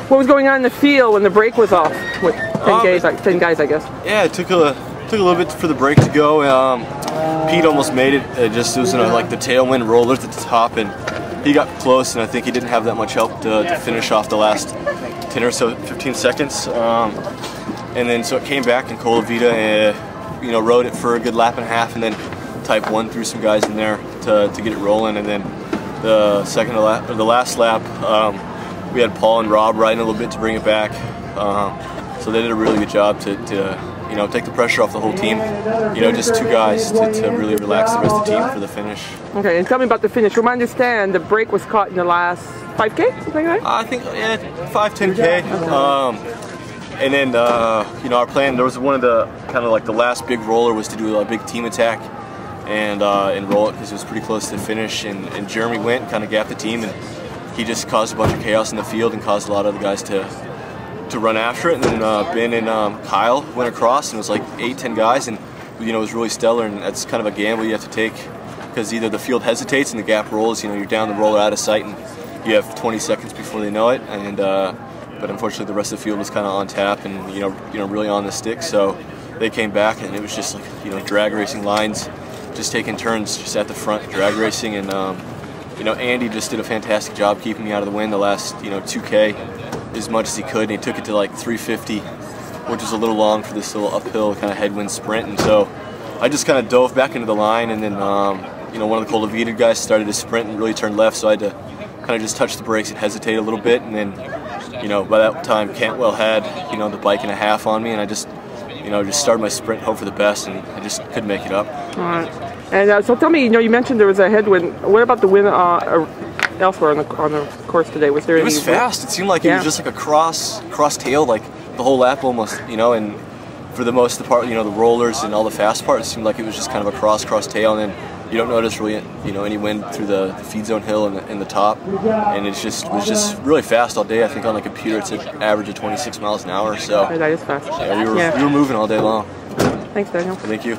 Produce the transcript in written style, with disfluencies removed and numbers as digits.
What was going on in the field when the brake was off? With 10 guys, I guess. Yeah, it took a little bit for the brake to go. Pete almost made it. It was in like the tailwind rollers at the top, and he got close, and I think he didn't have that much help to finish off the last 10 or so, 15 seconds. And then so it came back, and Colavita, rode it for a good lap and a half, and then Type 1 threw some guys in there to get it rolling, and then the last lap, we had Paul and Rob riding a little bit to bring it back. So they did a really good job to take the pressure off the whole team. Just two guys to really relax the rest of the team for the finish. Okay, and tell me about the finish. From my understand, the brake was caught in the last 5K, something like that? I think, 5-10K. And then, our plan, there was one of the the last big roller was to do a big team attack and roll it because it was pretty close to the finish. And Jeremy went and kind of gapped the team, and he just caused a bunch of chaos in the field and caused a lot of the guys to run after it. And then Ben and Kyle went across, and it was like 8-10 guys, and it was really stellar. And that's kind of a gamble you have to take because either the field hesitates and the gap rolls, you're down the roller out of sight, and you have 20 seconds before they know it. And but unfortunately, the rest of the field was kind of on tap and really on the stick. So they came back, and it was just like drag racing lines, just taking turns just at the front, drag racing. And Andy just did a fantastic job keeping me out of the wind the last 2K as much as he could, and he took it to like 350, which was a little long for this little uphill kind of headwind sprint. And so I just kind of dove back into the line, and then one of the Colavita guys started to sprint and really turned left, so I had to kind of just touch the brakes and hesitate a little bit. And then by that time Cantwell had the bike and a half on me, and I just just started my sprint, hope for the best, and I just couldn't make it up. All right. And so tell me, you mentioned there was a headwind. What about the wind elsewhere on the course today? Was there? It was fast. It seemed like it was just like a cross tail, like the whole lap almost. And for the most part, the rollers and all the fast parts seemed like it was just kind of a cross tail, and then you don't notice really any wind through the feed zone hill and the top, and it was just really fast all day. I think on the computer it's an average of 26 miles an hour. So that is fast. Yeah, we were moving all day long. Thanks, Daniel. Thank you.